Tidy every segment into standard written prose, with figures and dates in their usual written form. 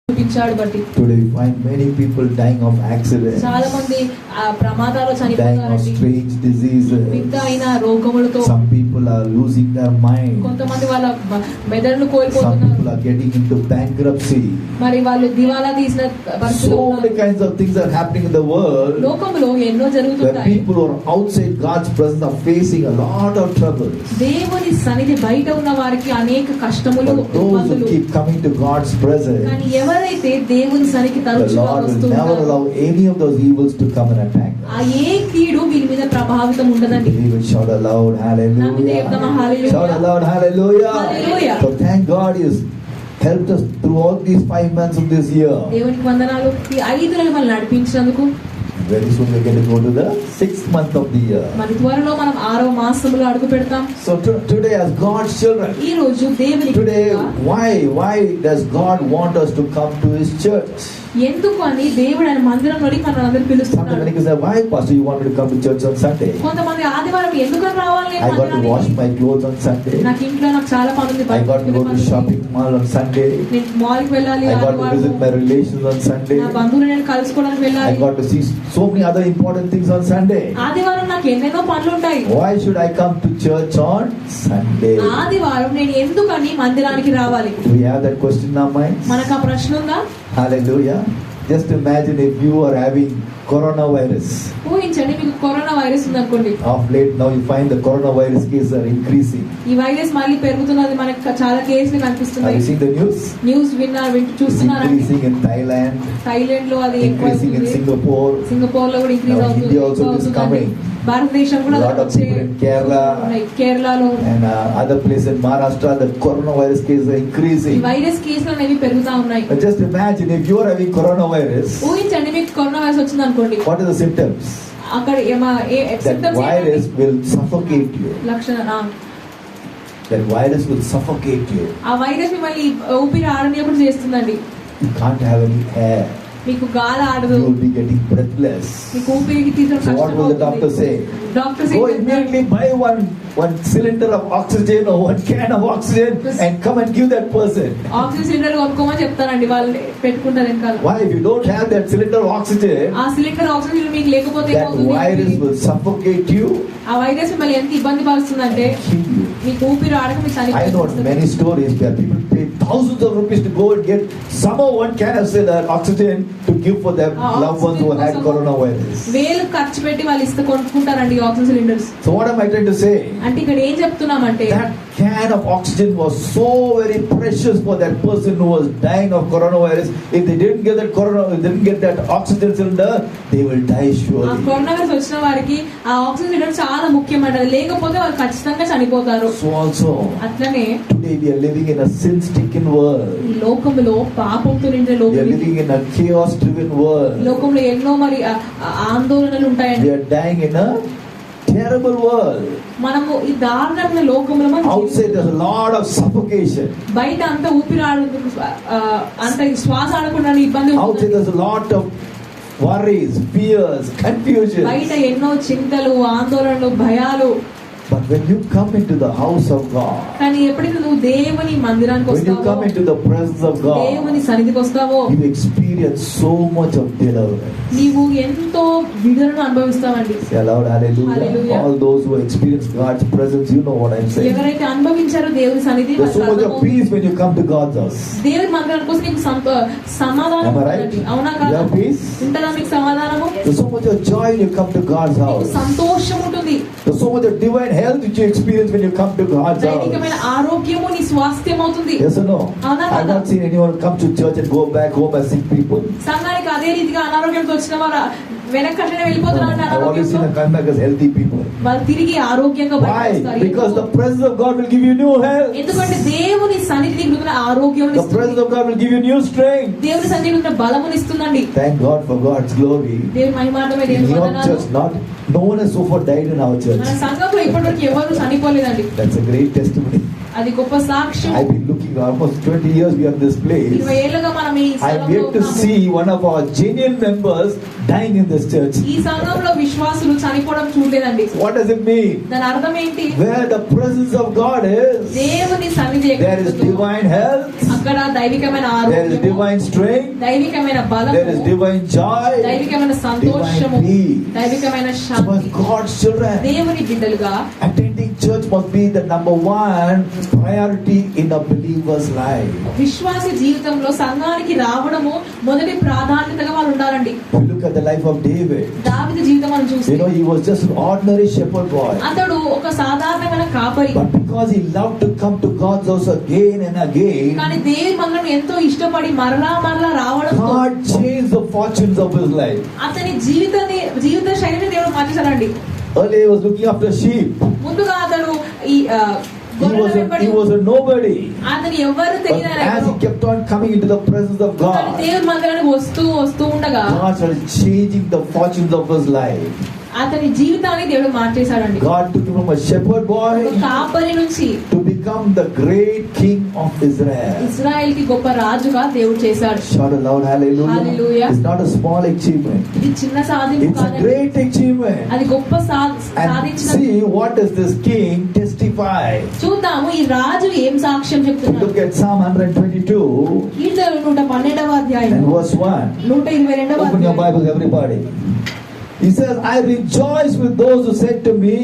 Today we find many people dying of accidents, dying of strange diseases. Some people are losing their mind. Some people are getting into bankruptcy. So many kinds of things are happening in the world. Where people who are outside God's presence are facing a lot of troubles. But those who keep coming to God's presence, the Lord will never allow any of those evils to come and attack us. We will shout aloud, hallelujah. Shout aloud, hallelujah. So thank God He has helped us throughout these 5 months of this year. Very soon we are going to go to the 6th month of the year. So today as God's children, today why does God want us to come to His church? Sometimes when you say, why pastor you want me to come to church on Sunday? I got to wash my clothes on Sunday. I got to go to shopping mall on Sunday. I got to visit my relations on Sunday. I got to see so many other important things on Sunday. Why should I come to church on Sunday? Do we have that question in our minds? Hallelujah. Just imagine if you are having coronavirus. Of late now you find the coronavirus cases are increasing. Have you seen the news? It's increasing in Thailand, increasing in Singapore. Now India also is coming. A lot of people in Kerala and other places in Maharashtra, the coronavirus cases are increasing. But just imagine if you are having coronavirus, what are the symptoms? That virus will suffocate you. That virus will suffocate you. You can't have any air. You will be getting breathless. So what will the doctor say? Go immediately buy one cylinder of oxygen or one can of oxygen and come and give that person. Why? If you don't have that cylinder of oxygen, that virus will suffocate you and kill you. I know many stories where people pay thousands of rupees to go and get somehow one can of oxygen to give for their loved ones who had coronavirus. So what am I trying to say? That can of oxygen was so very precious for that person who was dying of coronavirus. If they didn't get that oxygen cylinder, they will die surely. So also today we are living in a sin-stricken world. We are living in a chaos-driven world. We are dying in a terrible world. Outside there's a lot of suffocation. Outside there's a lot of worries, fears, confusion. But when you come into the house of God, when you come into the presence of God, you experience so much of deliverance. Say aloud, hallelujah. All those who experience God's presence, you know what I'm saying. There's so much of peace when you come to God's house. Am I right? You have peace? There's so much of joy when you come to God's house. There's so much of divine health which you experience when you come to God's house. Yes or no? I've not seen anyone come to church and go back home as sick people. I've always seen them come back as healthy people. Why? Because the presence of God will give you new health. The presence of God will give you new strength. Thank God for God's glory. In your church, no one has so far died in our church. That's a great testimony. I've been looking almost 20 years we are in this place. 20 ఏళ్లుగా మనం ఈ I am yet to see one of our genuine members dying in this church. ఈ సంఘంలో విశ్వాసులు చనిపోవడం చూడలేదండి. What does it mean? దాని అర్థం ఏంటి? Where the presence of God is, దేవుని సన్నిధి there is divine health, అక్కడ దైవికమైన ఆరోగ్యం, there is divine strength, దైవికమైన బలం, there is divine joy, దైవికమైన సంతోషము, దైవికమైన శాంతి. God's children, దేవుని బిడ్డలుగా attending church must be the number one priority in a believer's life. విశ్వాసి జీవితంలో సంఘానికి రావడము మొదటి ప్రాధాన్యతగా వాళ్ళు ఉండాలండి. We look at the life of David. దావీదు జీవితం మనం చూస్తే, you know, he was just an ordinary shepherd boy. అతడు ఒక సాధారణమైన కాపరి. But because he loved to come to God's house again and again, కానీ దేవుని మందిరం ఎంతో ఇష్టపడి మరలా రావడం, God changed the fortunes of his life. అతని జీవిత శైలిని దేవుడు మార్చేశాడండి. Earlier he was looking after sheep. ముందుగా అతడు ఈ he was a nobody. అతని ఎవరు తెలియదు. As he kept on coming into the presence of God, దేవుని మందిరానికి వస్తూ ఉండగా God started changing the fortunes of his life. అతని జీవితాన్ని దేవుడు మార్చేశాడండి. God took him from a shepherd boy కాపరి నుంచి to become the great king of Israel. Israel కి గొప్ప రాజుగా దేవుడు చేశాడు. Shout aloud, hallelujah. Hallelujah. It's not a small achievement. ఇది చిన్న సాధింపు It's కాదండి. a great achievement. అది గొప్ప And సాధించిన. see, what does this king testify? చూద్దాము ఈ రాజు ఏం సాక్ష్యం చెప్తున్నాడు. Look at Psalm 122 కీర్తనలు 112వ అధ్యాయం and verse 1. 122వ Open your అధ్యాయం. Bibles, everybody. He says, I rejoice with those who said to me,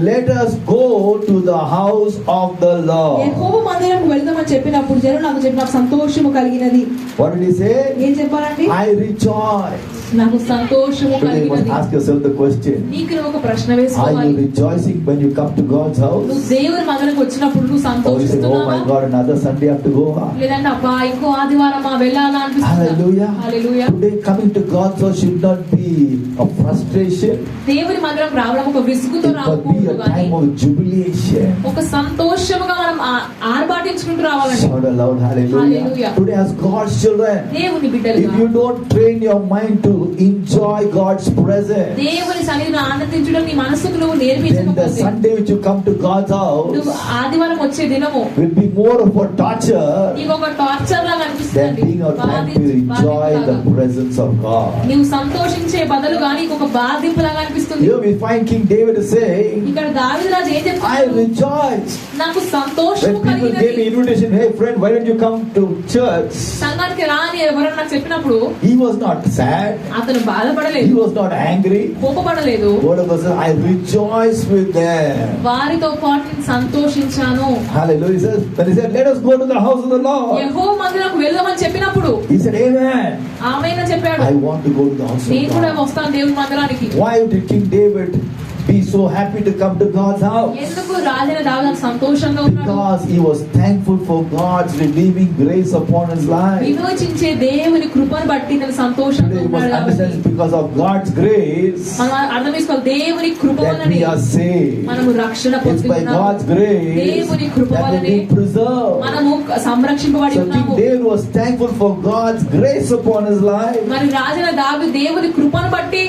let us go to the house of the Lord. యెహోవా మందిరానికి వెళ్దామని చెప్పినప్పుడు జనులు నాకు చెప్పిన సంతోషము కలిగినది. What did he say? ఏం చెప్పారండి? I rejoice. నాకు సంతోషము Today you must కలిగినది. ask yourself the question. నీకు నువ్వు ఒక ప్రశ్న Are వేసుకోవాలి. you rejoicing when you come to God's house? నువ్వు దేవుని మందిరానికి వచ్చినప్పుడు నువ్వు Or you say, oh సంతోషిస్తున్నావా? my God, another Sunday I have to go. లేదంటే అబ్బా ఇంకో ఆదివారం వెళ్ళాలా అనిపిస్తుందా? Hallelujah. Hallelujah. Today coming to God's house should not be a frustration. దేవుని మందిరం రావడం ఒక విసుగుతో It must be రాకూడదు a కానీ time of jubilation. ఒక సంతోషముగా మనం ఆర్భాటించుకుంటూ రావాలండి. Shout aloud, hallelujah. Hallelujah. Today as God's children, దేవుని if బిడ్డలుగా you don't train your mind to enjoy God's presence, దేవుని సన్నిధిలో ఆనందించడం నీ మనసుకు నువ్వు then the నేర్పించకపోతే Sunday which you come to God's నువ్వు house ఆదివారం వచ్చే దినము will be more of a torture నీకు ఒక టార్చర్ లాగా than అనిపిస్తుంది. being a time to enjoy the presence of God. నీవు సంతోషించే బదులుగా నీకు ఒక బాధింపు లాగా అనిపిస్తుంది. Here we find King David is saying, ఇక్కడ దావీదు రాజు ఏం I చెప్తున్నాడు? rejoice. నాకు సంతోషము When people gave me కలిగినది. invitation, hey friend, why don't you come to church? సంఘానికి రాని ఎవరైనా నాకు చెప్పినప్పుడు He was not sad. అతను He బాధపడలేదు, was not angry. కోపపడలేదు. Word of God says, I rejoice with them. వారితో పాటు నేను సంతోషించాను. Hallelujah. He says, when he said, let us go to the house of the Lord, యెహోవా మందిరానికి వెళ్దామని చెప్పినప్పుడు he said, amen. ఆమేన్ చెప్పాడు. I want to go to the house of నేను కూడా God. వస్తాను దేవుని మందిరానికి. Why did King David be so happy to come to God's house? ఎందుకు రాజైన దావీదు సంతోషంగా ఉన్నాడు? Because he was thankful for God's redeeming grace upon his life. విమోచించే దేవుని కృపను బట్టి నేను సంతోషంగా Today you must ఉన్నాడు understand కాబట్టి it's because of God's grace మనం అర్థం చేసుకోవాలి. దేవుని కృప that వలనే we are saved. మనము రక్షణ It's by పొందుతున్నాము. God's grace దేవుని కృప that we've వలనే been preserved. మనము సంరక్షింపబడి So King ఉన్నాము. David was thankful for God's grace upon his life. మరి రాజైన దావీదు దేవుని కృపను బట్టి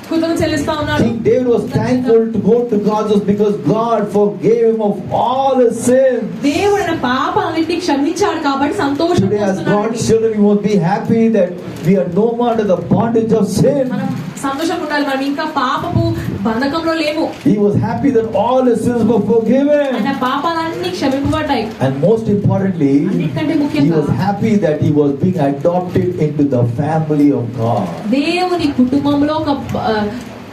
కృతజ్ఞత చెల్లిస్తా ఉన్నాడు. King David was thankful to go to God's house because God forgave him of all his sins. దేవుడు ఆయన పాపాలన్నిటిని క్షమించాడు కాబట్టి సంతోషం Today as పొందుతున్నాడు. God's children we must be happy that we are no more under the bondage of sin. మనం సంతోషంగా ఉండాలి. మనం ఇంకా పాపపు బంధకంలో లేము. He was happy that all his sins were forgiven. ఆయన పాపాలన్నీ క్షమింపబడ్డాయి. And most importantly, అన్నిటికంటే he ముఖ్యంగా was happy that he was being adopted into the family of God. దేవుని కుటుంబంలో ఒక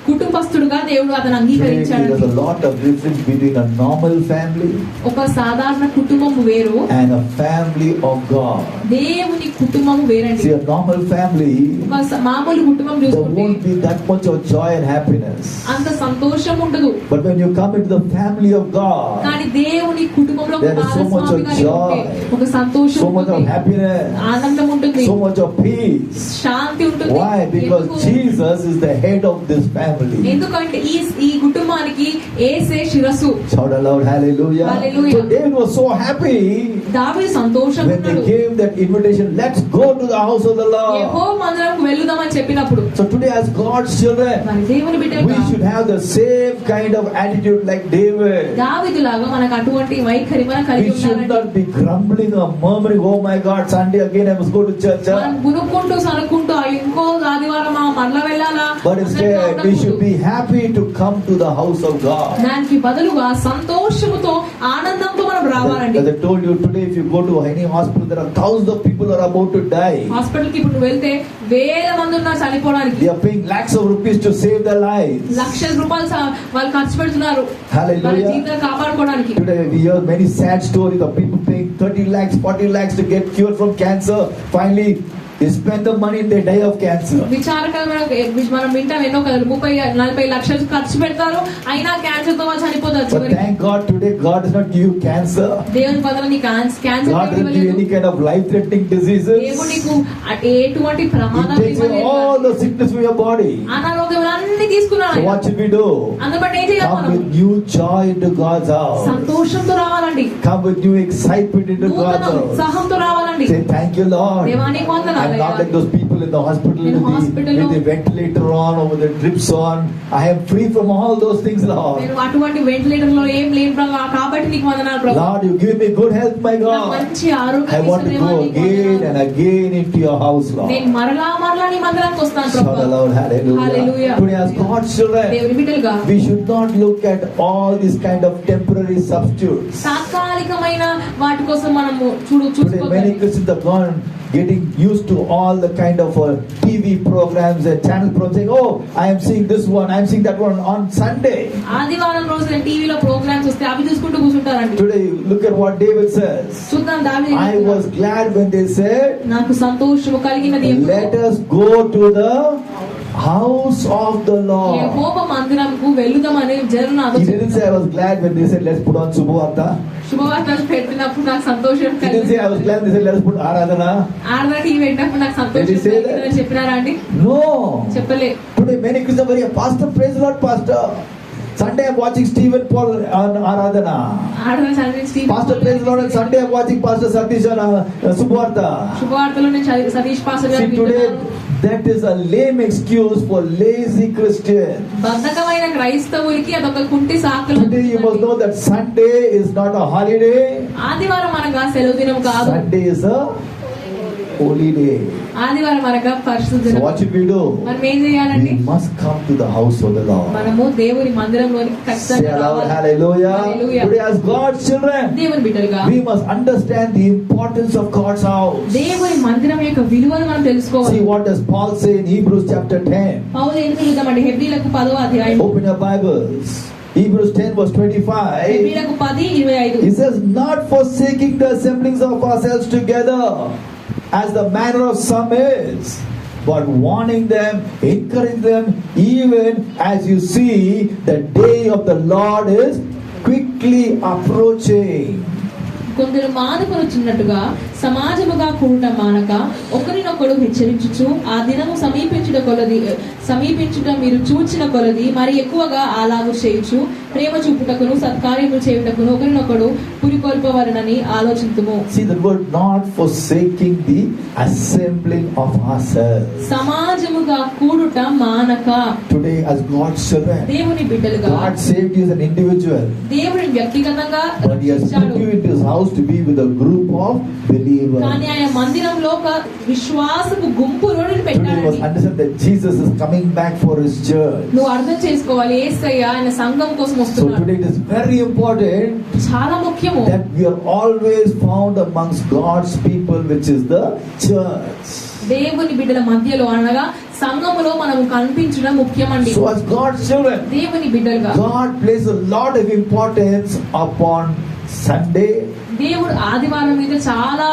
కుటుంబస్తుడుగా దేవుడు అతను Today అంగీకరించాడు. there's a lot of difference between a normal family ఒక సాధారణ కుటుంబం వేరు, and a family of God. దేవుని కుటుంబం వేరండి. See, a normal family, ఒక మామూలు కుటుంబం there చూసుకుంటే won't be that much of joy and happiness. అంత సంతోషం ఉండదు. But when you come into the family of God, కానీ దేవుని కుటుంబంలో ఒక there is so much of భాగస్వామిగా నీవు ఉంటే joy, ఒక సంతోషం so much of ఉంటుంది, happiness, ఆనందం ఉంటుంది, so much of peace. శాంతి ఉంటుంది. Why? Because ఎందుకు? Jesus is the head of this family. family. ఎందుకంటే ఈ కుటుంబానికి యేసే శిరస్సు. Shout aloud, hallelujah. Hallelujah. So David was so happy దావీదు సంతోషంగా when they ఉన్నాడు. gave that invitation, let's go to the house of the Lord. యెహోవా మందిరంకు వెళ్దామని చెప్పినప్పుడు, So today as God's children, మన దేవుని we బిడ్డలుగా should have the same kind of attitude like David. దావీదులాగా మనకు అటువంటి వైఖరి మనం We కలిగి should ఉండాలండి. not be grumbling or murmuring, oh my God, Sunday again I must go to church. మనం గునుక్కుంటూ సనుక్కుంటూ ఇంకో ఆదివారం మరలా వెళ్ళాలా, But instead we should be happy to come to the house of God. దానికి బదులుగా సంతోషముతో ఆనందంతో మనం రావాలండి. As I told you today, if you go to any hospital, there are thousands of people who are about to die. Hospital కి ఇప్పుడు వెళ్తే వేల మంది ఉన్నారు చనిపోవడానికి. They are paying lakhs of rupees to save their lives. లక్షల రూపాయలు వాళ్ళు ఖర్చు పెడుతున్నారు వాళ్ళ Hallelujah. జీవితాలు కాపాడుకోవడానికి. Today we hear many sad stories of people paying 30 lakhs, 40 lakhs to get cured from cancer. Finally, they spend the money and they die of cancer. విచారకరమైన మనం వింటాం ఎన్నో కదా, 30-40 లక్షలు ఖర్చు పెడతారు అయినా క్యాన్సర్ తో వాళ్ళు చనిపోతారు. But thank God today God does not give you cancer. దేవుని బదులు నీకు cancer God doesn't give any kind of life-threatening diseases. దేవుడు నీకు ఎటువంటి He ప్రమాదం takes away all the sickness from your body. అనారోగ్యాలన్నీ తీసుకున్నాడు. So what should we do? అందులో బట్టి ఏం చేయాలి? Come మనం with new joy into God's house. సంతోషంతో రావాలండి. Come with new excitement into God's house. ఉత్సాహంతో రావాలండి. Say thank you Lord. దేవానికి వందనాలు. I'm not like those people in the hospital with the ventilator on or with the drips on. I am free from all those things, Lord. నేను అటువంటి ventilator లో ఏం లేను ప్రభు, కాబట్టి నీకు వందనాలు ప్రభు. Lord, you give me good health, my God. మంచి ఆరోగ్యం I want to go again and again into your house, Lord. నేను మరలా నీ మందిరానికి వస్తాను ప్రభు. Shout aloud, hallelujah. Hallelujah. Today as God's children, దేవుని బిడ్డలుగా we should not look at all these kind of temporary substitutes. తాత్కాలికమైన వాటి కోసం మనము Today many చూసుకోవాలి. Christians have gone getting used to all the kind of TV programs and channel programs, saying, oh, I am seeing this one, I am seeing that one on Sunday. ఆదివారం రోజు టీవీలో programmes వస్తే అవి చూసుకుంటూ కూర్చుంటారండి. Today look at what David says. చూద్దాం దావీదు. I was glad when they said, నాకు సంతోషము కలిగినది ఎప్పుడు? let us go to the house of the Lord. యెహోవా మందిరంకు వెళ్దామని జనులు నాతో He didn't say I was glad when they said let's put on Subhata. శుభవార్తలు పెట్టినప్పుడు నాకు సంతోషం He didn't say I was glad when they said let's put Aradhana. ఆరాధన TV పెట్టినప్పుడు నాకు సంతోషం Did he say that? కలిగిందని చెప్పినారా అండి? No. చెప్పలే. Today many Christians are very, Pastor, praise the Lord, Pastor. Sunday I'm watching Stephen Paul on Aradhana. ఆరాధన చదివించి Pastor, praise the Lord, and Sunday I'm watching Pastor Satish on Subharta. శుభవార్తలో నేను Satish pastor గారు See, today that is a lame excuse for lazy Christians. బద్ధకమైన క్రైస్తవులకి అదొక కుంటి సాకులు. Today you must know that Sunday is not a holiday. ఆదివారం అనగా సెలవు దినం కాదు. Sunday is a holy day. ఆదివారం అనగా పరిశుద్ధ So దినం. what should we do? మనం ఏం చేయాలండి? We must come to the house of the Lord. మనము దేవుని మందిరంలోనికి Say ఖచ్చితంగా aloud, రావాలి. hallelujah. Hallelujah. Today as God's children, దేవుని బిడ్డలుగా we must understand the importance of God's house. దేవుని మందిరం యొక్క విలువను మనం తెలుసుకోవాలి. See what does Paul say in Hebrews chapter 10. పౌలు ఏం చెబుతామండి? హెబ్రీలకు 10వ అధ్యాయం. Open your Bibles. Hebrews 10 verse 25. హెబ్రీలకు 10:25. He says, not forsaking the assemblings of ourselves together, as the manner of some is, but warning them, encouraging them, even as you see the day of the Lord is quickly approaching. కొందరు మానుకొనుచున్నట్టుగా సమాజముగా కూడట మానక ఒకరినొకడు హెచ్చరించుచు ఆ దినము సమీపించుట మీరు చూచిన కొలది మరి ఎక్కువగా అలాగు చేయుచు ప్రేమ చూపుటకును సత్కార్యములు చేయుటకును ఒకరినొకడు పురికొల్పవలనని ఆలోచింతుము. See the word, not forsaking the assembling of ourselves. సమాజముగా కూడుట మానక. Today as God's children, దేవుని బిడ్డలుగా God saved you as an individual, దేవుని వ్యక్తిగతంగా but He has put you into His house to be with a group of believers. కానీ ఆయన మందిరంలో ఒక విశ్వాసపు గుంపును Today you పెట్టాడు. must understand that Jesus is coming back for His church. నువ్వు అర్థం చేసుకోవాలి, యేసయ్య ఆయన సంఘం కోసం So వస్తున్నాడు. today it is very important చాలా ముఖ్యము that we are always found amongst God's people, which is the church. దేవుని బిడ్డల మధ్యలో అనగా సంఘములో మనం కనిపించడం ముఖ్యమండి. So as God's children, దేవుని బిడ్డలుగా God places a lot of importance upon Sunday. దేవుడు ఆదివారం మీద చాలా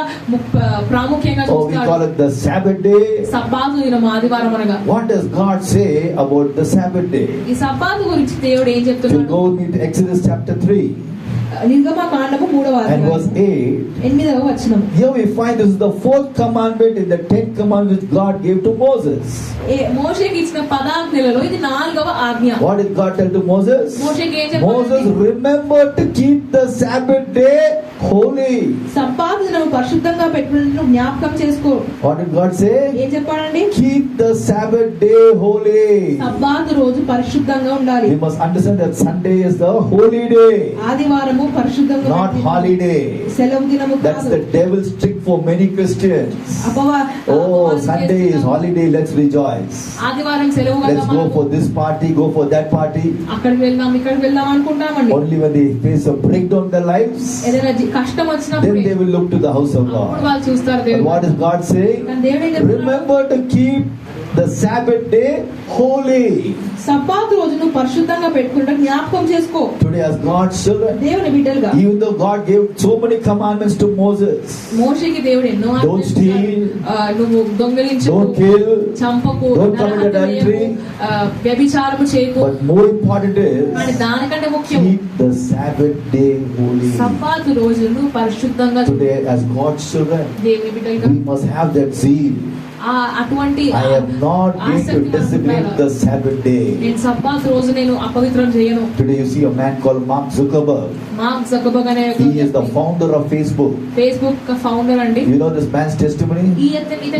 ప్రాముఖ్యంగా Oh, we call చూస్తాడు. it the Sabbath day. సబ్బాతు దినం ఆదివారం అనగా. What does God say about the Sabbath day? ఈ సబ్బాతు గురించి దేవుడు ఏం If you చెప్తున్నాడు? go with me to Exodus chapter 3. నిర్గమకాండము 3వ and అధ్యాయం verse 8. 8వ వచనం. Here we find this is the fourth commandment in the 10th commandment which God gave to Moses. మోషేకి ఇచ్చిన 10 ఆజ్ఞలలో ఇది 4వ ఆజ్ఞ. What did God tell to Moses? మోషేకి ఏం చెప్పాడు? Moses, remember to keep the Sabbath day holy. సబ్బాతు దినము పరిశుద్ధంగా పెట్టుకున్నట్లు జ్ఞాపకం చేసుకో. What did God say? ఏం చెప్పాడండి? Keep the Sabbath day holy. సబ్బాతు రోజు పరిశుద్ధంగా ఉండాలి. We must understand that Sunday is the holy day, ఆదివారము పరిశుద్ధంగా, not holiday. సెలవు దినము కాదు. That's the devil's trick for many Christians. Oh, Sunday is holiday, let's rejoice. ఆదివారం సెలవు కదా, Let's go for this party, go for that party. అక్కడికి వెళ్దాం ఇక్కడికి వెళ్దాం అనుకుంటామండి. Only when they face a breakdown in their lives, ఏదైనా కష్టం వచ్చినప్పుడు then they will look to the house of అప్పుడు God. వాళ్ళు చూస్తారు But దేవుడు. what does God say? కానీ దేవుడు ఏం చెప్తున్నాడు? Remember to keep the Sabbath day holy. సబ్బాతు రోజును పరిశుద్ధంగా పెట్టుకుంటే జ్ఞాపకం చేసుకో. Today as God's children, దేవుని బిడ్డలుగా, even though God gave so many commandments to Moses, మోషేకి దేవుడు ఎన్నో don't steal, నువ్వు దొంగలించకు, don't kill, చంపకు, don't commit adultery, వ్యభిచారము చేయకు, but more important కానీ is దానికంటే ముఖ్యం keep the Sabbath day holy. సబ్బాతు రోజును పరిశుద్ధంగా Today as God's children, దేవుని బిడ్డలుగా we must have that zeal. అటువంటి I am not going to discipline the Sabbath day. నేను సబ్బాతు రోజు నేను అపవిత్రం చేయను. Today you see a man called Mark Zuckerberg. Mark Zuckerberg అనే He is the founder of Facebook. Facebook founder అండి. You know this man's testimony? He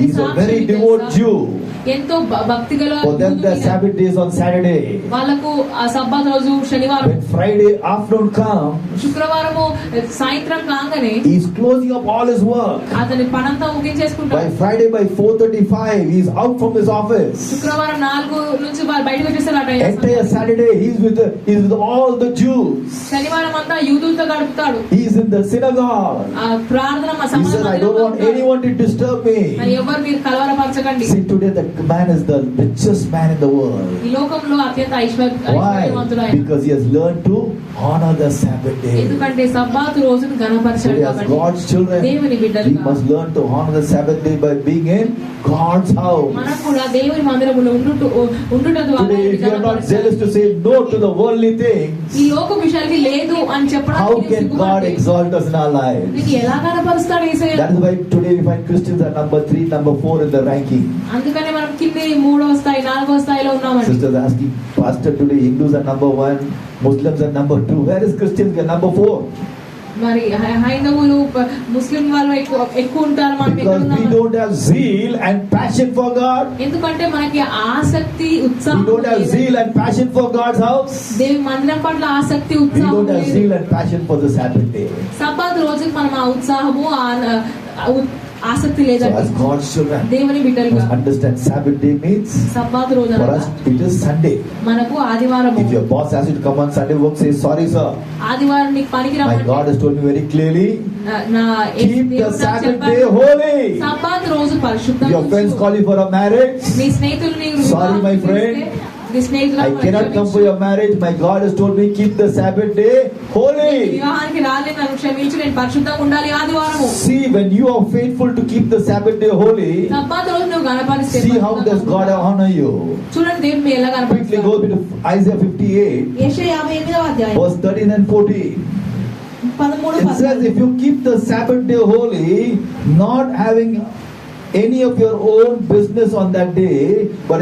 is a very devout Jew. ఎంతో భక్తి గల. For them the Sabbath day is on Saturday. వాళ్ళకు ఆ Sabbath రోజు శనివారం. When Friday afternoon comes, శుక్రవారము సాయంత్రం కాగానే he is closing up all his work. అతని పనంతా ముగించేసుకుంటాడు. By Friday by 4:35 he is out from his office. శుక్రవారం 4 నుంచి బయటకు వచ్చేస్తారు. Entire Saturday he is with all the Jews. శనివారం అంతా యూదులతో గడుపుతాడు. He is in the synagogue. ప్రార్థన He said, I don't want anyone to disturb me. మరి ఎవరు మీరు కలవరపరచకండి. See, today the man is the richest man in the world. ఈ లోకంలో అత్యంత Why? ఐశ్వర్యవంతుడు ఆయన. Because he has learned to honor the Sabbath day. ఎందుకంటే సబ్బాతు రోజును ఘనపరచాడు Today as కాబట్టి. God's children, దేవుని we బిడ్డలుగా must learn to honor the Sabbath day by being in God's house. మనం కూడా దేవుని మందిరములో ఉండుట ద్వారా Today if you are not zealous to say no to the worldly things, ఈ లోక విషయాలకి లేదు అని how చెప్పడానికి can God exalt us in our lives? నీకు ఎలా కనపరుస్తాడు యేసయ్య? That is why today we find Christians are number 3, number 4 in the ranking. అందుకనే మనం కింది 3వ స్థాయి 4వ స్థాయిలో ఉన్నామండి. Sisters asking, Pastor, today Hindus are number 1, Muslims are number 2. Where is Christians? We are number 4. మరి హైందవులు ముస్లిం వాళ్ళు ఎక్కువ ఉంటారు. మనం Because we don't have zeal and passion for God. ఎందుకంటే మనకి ఆసక్తి ఉత్సాహం We don't have zeal and passion for God's house. దేవుని మందిరం పట్ల ఆసక్తి We ఉత్సాహం don't have లేదు. zeal and passion for the Sabbath day. సబ్బాతు రోజుకి మనం ఆ ఉత్సాహము ఆసక్తి So లేదండి. as God's children, దేవుని we బిడ్డలుగా must understand Sabbath day means సబ్బాతు రోజు for us it is Sunday. మనకు ఆదివారం. If your boss asks you to come on Sunday work, say sorry sir. ఆదివారం నీకు పనికి My God రమ్మంటే has told me very clearly, నా keep the దేవుడు నాకు Sabbath చెప్పాడు, day holy. సబ్బాతు రోజు If పరిశుద్ధంగా your friends ఉంచు. call you for a marriage, నీ స్నేహితులు నీకు Sorry, my friend. నీ స్నేహితులు I cannot come for your marriage. My God has told me keep the Sabbath day holy. వివాహానికి రాలే, నన్ను క్షమించు, నేను పరిశుద్ధంగా ఉండాలి ఆదివారము. See, when you are faithful to keep the Sabbath day holy, సబ్బాతు రోజు నువ్వు గణపరిస్తే see how does God honor you. చూడండి దేవుడు మీరు ఎలా Quickly గణపరిస్తారు. go to Isaiah 58, యెషయా 58వ అధ్యాయం verse 13 and 14. 13 It says, if you keep the Sabbath day holy, not having any of your own business on that day, but